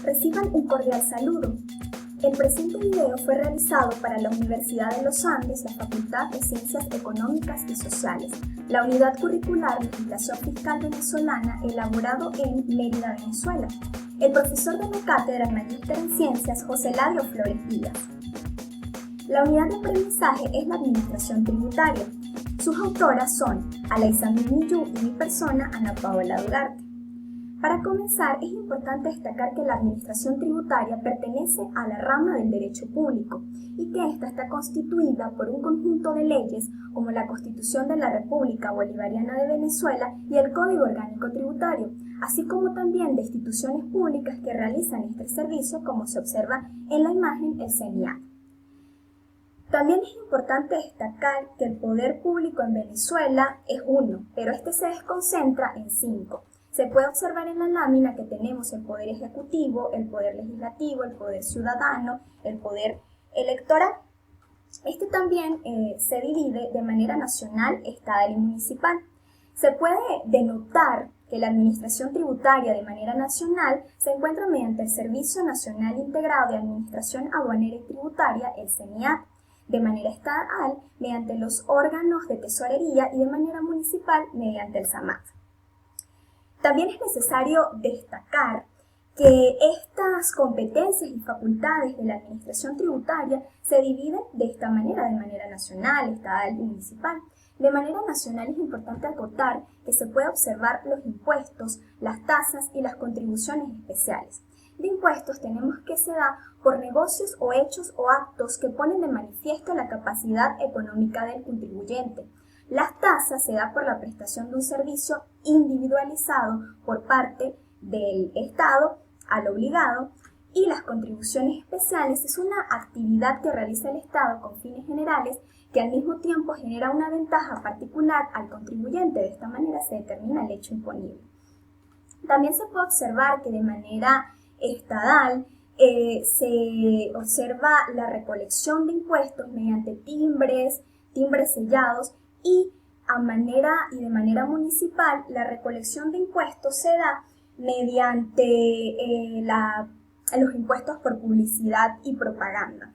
Reciban un cordial saludo. El presente video fue realizado para la Universidad de los Andes, la Facultad de Ciencias Económicas y Sociales, la Unidad Curricular Legislación Fiscal Venezolana, elaborado en Mérida, Venezuela. El profesor de la cátedra Magíster en Ciencias, José Lario Flores Díaz. La unidad de aprendizaje es la Administración Tributaria. Sus autoras son Alexandra Millú y mi persona, Ana Paola Durarte. Para comenzar, es importante destacar que la administración tributaria pertenece a la rama del derecho público y que ésta está constituida por un conjunto de leyes como la Constitución de la República Bolivariana de Venezuela y el Código Orgánico Tributario, así como también de instituciones públicas que realizan este servicio, como se observa en la imagen, el CENIAT. También es importante destacar que el poder público en Venezuela es uno, pero este se desconcentra en 5. Se puede observar en la lámina que tenemos el poder ejecutivo, el poder legislativo, el poder ciudadano, el poder electoral. Este también se divide de manera nacional, estatal y municipal. Se puede denotar que la administración tributaria de manera nacional se encuentra mediante el Servicio Nacional Integrado de Administración Aduanera y Tributaria, el CENIAT, de manera estatal mediante los órganos de tesorería y de manera municipal mediante el SAMAT. También es necesario destacar que estas competencias y facultades de la administración tributaria se dividen de esta manera, de manera nacional, estatal y municipal. De manera nacional es importante acotar que se puede observar los impuestos, las tasas y las contribuciones especiales. De impuestos tenemos que se da por negocios o hechos o actos que ponen de manifiesto la capacidad económica del contribuyente. Las tasas se da por la prestación de un servicio individualizado por parte del Estado al obligado, y las contribuciones especiales es una actividad que realiza el Estado con fines generales que al mismo tiempo genera una ventaja particular al contribuyente. De esta manera se determina el hecho imponible. También se puede observar que de manera estatal se observa la recolección de impuestos mediante timbres sellados, y de manera municipal la recolección de impuestos se da mediante los impuestos por publicidad y propaganda.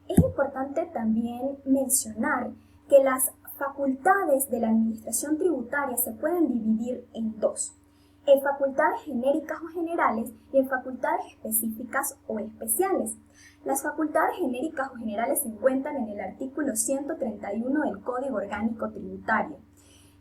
Es importante también mencionar que las facultades de la administración tributaria se pueden dividir en dos: en facultades genéricas o generales y en facultades específicas o especiales. Las facultades genéricas o generales se encuentran en el artículo 131 del Código Orgánico Tributario.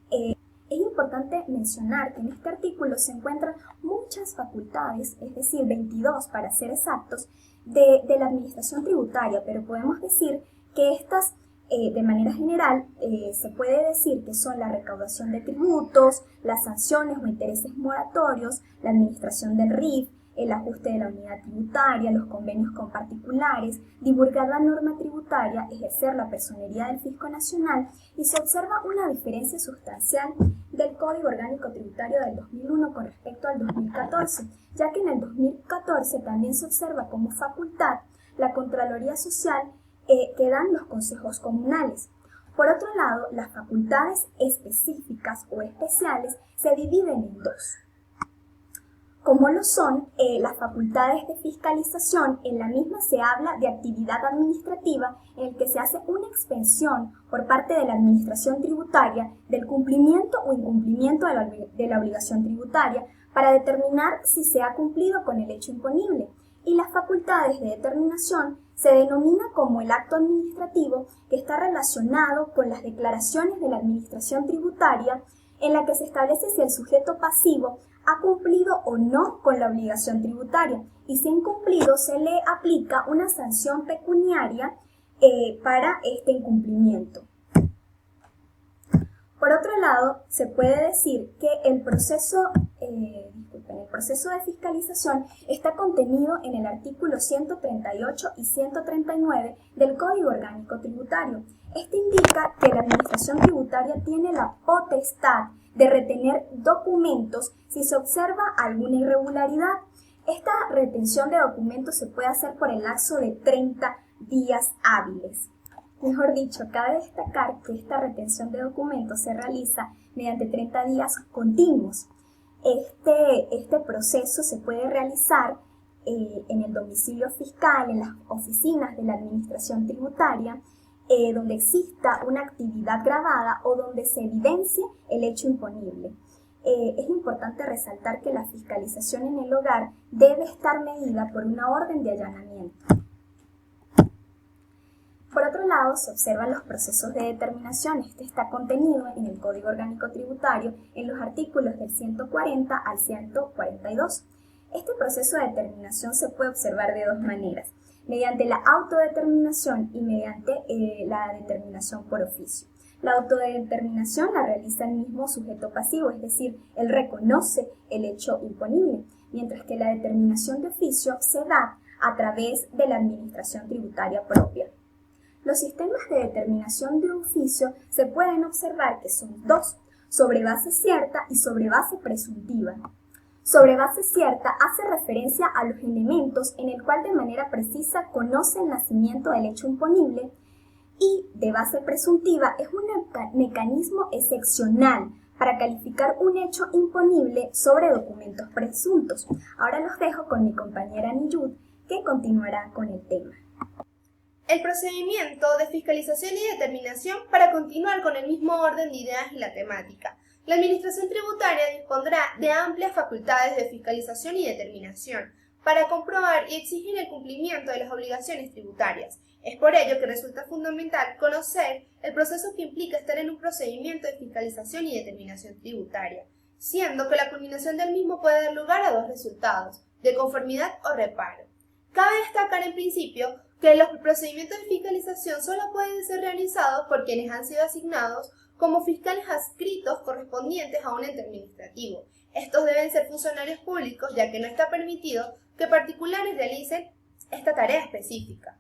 Es importante mencionar que en este artículo se encuentran muchas facultades, es decir, 22 para ser exactos, de la administración tributaria, pero podemos decir que estas, de manera general, se puede decir que son la recaudación de tributos, las sanciones o intereses moratorios, la administración del RIF, el ajuste de la unidad tributaria, los convenios con particulares, divulgar la norma tributaria, ejercer la personería del Fisco Nacional, y se observa una diferencia sustancial del Código Orgánico Tributario del 2001 con respecto al 2014, ya que en el 2014 también se observa como facultad la Contraloría Social que dan los consejos comunales. Por otro lado, las facultades específicas o especiales se dividen en dos, como lo son las facultades de fiscalización. En la misma se habla de actividad administrativa en el que se hace una expensión por parte de la administración tributaria del cumplimiento o incumplimiento de la obligación tributaria para determinar si se ha cumplido con el hecho imponible. Y las facultades de determinación se denomina como el acto administrativo que está relacionado con las declaraciones de la administración tributaria, en la que se establece si el sujeto pasivo ha cumplido o no con la obligación tributaria, y si ha incumplido se le aplica una sanción pecuniaria para este incumplimiento. Por otro lado, se puede decir que el proceso de fiscalización está contenido en el artículo 138 y 139 del Código Orgánico Tributario. Este indica que la administración tributaria tiene la potestad de retener documentos si se observa alguna irregularidad. Esta retención de documentos se puede hacer por el lapso de 30 días hábiles. Mejor dicho, cabe destacar que esta retención de documentos se realiza mediante 30 días continuos. Este proceso se puede realizar en el domicilio fiscal, en las oficinas de la administración tributaria, donde exista una actividad grabada o donde se evidencie el hecho imponible. Es importante resaltar que la fiscalización en el hogar debe estar medida por una orden de allanamiento. Por otro lado, se observan los procesos de determinación. Este está contenido en el Código Orgánico Tributario en los artículos del 140 al 142. Este proceso de determinación se puede observar de dos maneras: mediante la autodeterminación y mediante la determinación por oficio. La autodeterminación la realiza el mismo sujeto pasivo, es decir, él reconoce el hecho imponible, mientras que la determinación de oficio se da a través de la administración tributaria propia. Los sistemas de determinación de oficio se pueden observar que son dos: sobre base cierta y sobre base presuntiva. Sobre base cierta hace referencia a los elementos en el cual de manera precisa conoce el nacimiento del hecho imponible, y de base presuntiva es un mecanismo excepcional para calificar un hecho imponible sobre documentos presuntos. Ahora los dejo con mi compañera Niyut, que continuará con el tema. El procedimiento de fiscalización y determinación para continuar con el mismo orden de ideas y la temática. La Administración Tributaria dispondrá de amplias facultades de fiscalización y determinación para comprobar y exigir el cumplimiento de las obligaciones tributarias. Es por ello que resulta fundamental conocer el proceso que implica estar en un procedimiento de fiscalización y determinación tributaria, siendo que la culminación del mismo puede dar lugar a dos resultados: de conformidad o reparo. Cabe destacar en principio que los procedimientos de fiscalización solo pueden ser realizados por quienes han sido asignados como fiscales adscritos correspondientes a un ente administrativo. Estos deben ser funcionarios públicos, ya que no está permitido que particulares realicen esta tarea específica.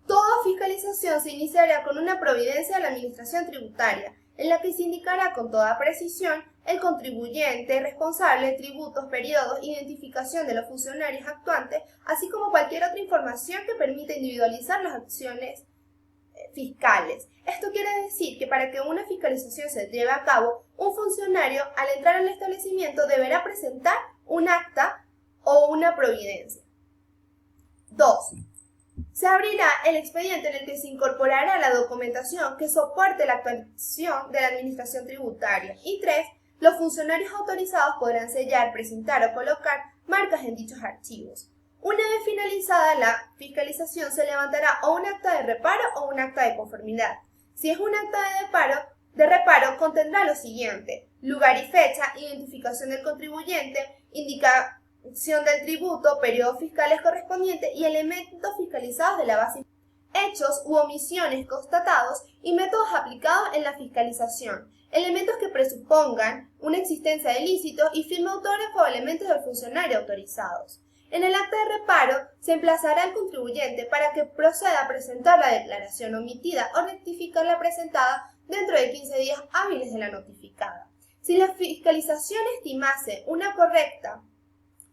Toda fiscalización se iniciará con una providencia de la Administración Tributaria, en la que se indicará con toda precisión el contribuyente responsable, tributos, periodos, identificación de los funcionarios actuantes, así como cualquier otra información que permita individualizar las acciones fiscales. Esto quiere decir que para que una fiscalización se lleve a cabo, un funcionario al entrar al establecimiento deberá presentar un acta o una providencia. 2. Se abrirá el expediente en el que se incorporará la documentación que soporte la actuación de la Administración Tributaria. Y 3. Los funcionarios autorizados podrán sellar, presentar o colocar marcas en dichos archivos. Una vez finalizada la fiscalización, se levantará o un acta de reparo o un acta de conformidad. Si es un acta de reparo, contendrá lo siguiente: lugar y fecha, identificación del contribuyente, indicación del tributo, periodos fiscales correspondientes y elementos fiscalizados de la base, hechos u omisiones constatados y métodos aplicados en la fiscalización, elementos que presupongan una existencia de ilícitos y firma autógrafa o elementos del funcionario autorizados. En el acta de reparo se emplazará al contribuyente para que proceda a presentar la declaración omitida o rectificar la presentada dentro de 15 días hábiles de la notificada. Si la fiscalización estimase una correcta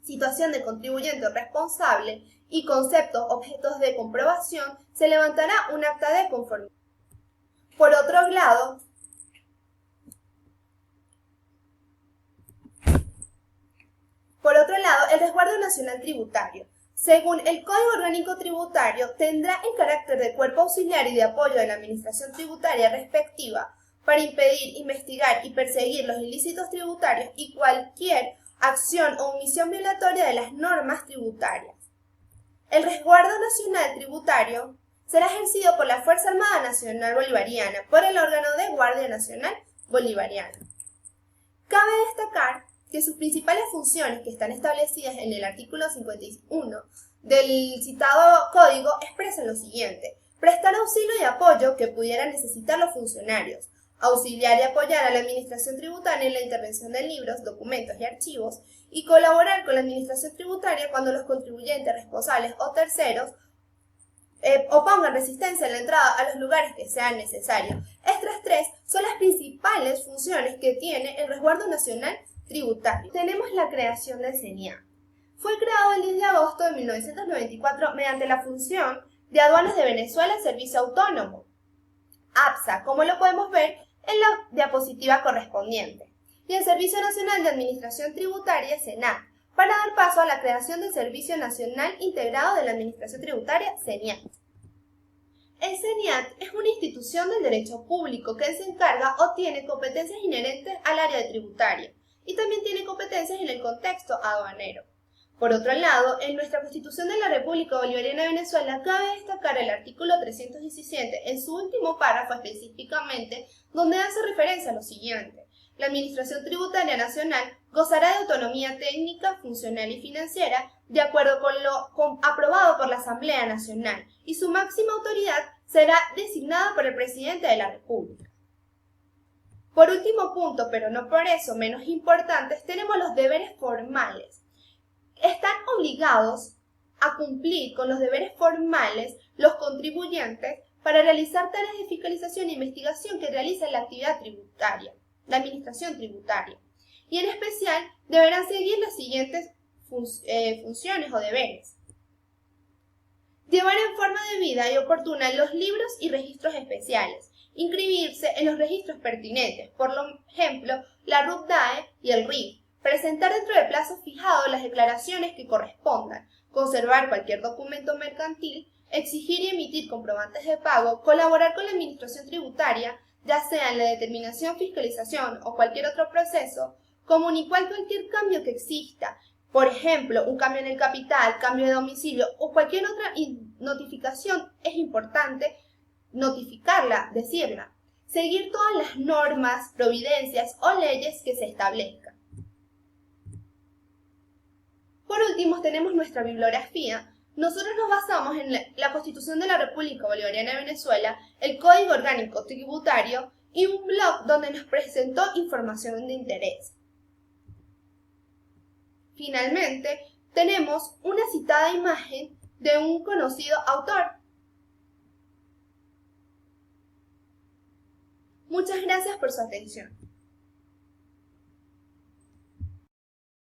situación de contribuyente responsable y conceptos objetos de comprobación, se levantará un acta de conformidad. Por otro lado, el resguardo nacional tributario. Según el Código Orgánico Tributario, tendrá el carácter de cuerpo auxiliar y de apoyo de la Administración Tributaria respectiva para impedir, investigar y perseguir los ilícitos tributarios y cualquier acción o omisión violatoria de las normas tributarias. El resguardo nacional tributario será ejercido por la Fuerza Armada Nacional Bolivariana, por el órgano de Guardia Nacional Bolivariana. Cabe destacar que sus principales funciones, que están establecidas en el artículo 51 del citado código, expresan lo siguiente: prestar auxilio y apoyo que pudieran necesitar los funcionarios, auxiliar y apoyar a la Administración Tributaria en la intervención de libros, documentos y archivos, y colaborar con la Administración Tributaria cuando los contribuyentes responsables o terceros opongan resistencia en la entrada a los lugares que sean necesarios. Estas tres son las principales funciones que tiene el resguardo nacional tributario. Tenemos la creación del CENIAT. Fue creado el 10 de agosto de 1994 mediante la función de Aduanas de Venezuela Servicio Autónomo, APSA, como lo podemos ver en la diapositiva correspondiente. y el Servicio Nacional de Administración Tributaria, SENAT, para dar paso a la creación del Servicio Nacional Integrado de la Administración Tributaria, SENIAT. El SENIAT es una institución del derecho público que se encarga o tiene competencias inherentes al área de tributaria y también tiene competencias en el contexto aduanero. Por otro lado, en nuestra Constitución de la República Bolivariana de Venezuela cabe destacar el artículo 317 en su último párrafo específicamente, donde hace referencia a lo siguiente: la Administración Tributaria Nacional gozará de autonomía técnica, funcional y financiera de acuerdo con lo aprobado por la Asamblea Nacional, y su máxima autoridad será designada por el Presidente de la República. Por último punto, pero no por eso menos importantes, tenemos los deberes formales. Están obligados a cumplir con los deberes formales los contribuyentes para realizar tareas de fiscalización e investigación que realiza la actividad tributaria, la administración tributaria. Y en especial deberán seguir las siguientes funciones o deberes: llevar en forma debida y oportuna los libros y registros especiales, inscribirse en los registros pertinentes, por ejemplo, la RUT-DAE y el RIF, presentar dentro del plazo fijado las declaraciones que correspondan, conservar cualquier documento mercantil, exigir y emitir comprobantes de pago, colaborar con la administración tributaria, ya sea en la determinación, fiscalización o cualquier otro proceso, comunicar cualquier cambio que exista, por ejemplo, un cambio en el capital, cambio de domicilio o cualquier otra notificación. Es importante notificarla, decirla, seguir todas las normas, providencias o leyes que se establezcan. Por último, tenemos nuestra bibliografía. Nosotros nos basamos en la Constitución de la República Bolivariana de Venezuela, el Código Orgánico Tributario y un blog donde nos presentó información de interés. Finalmente, tenemos una citada imagen de un conocido autor. Muchas gracias por su atención.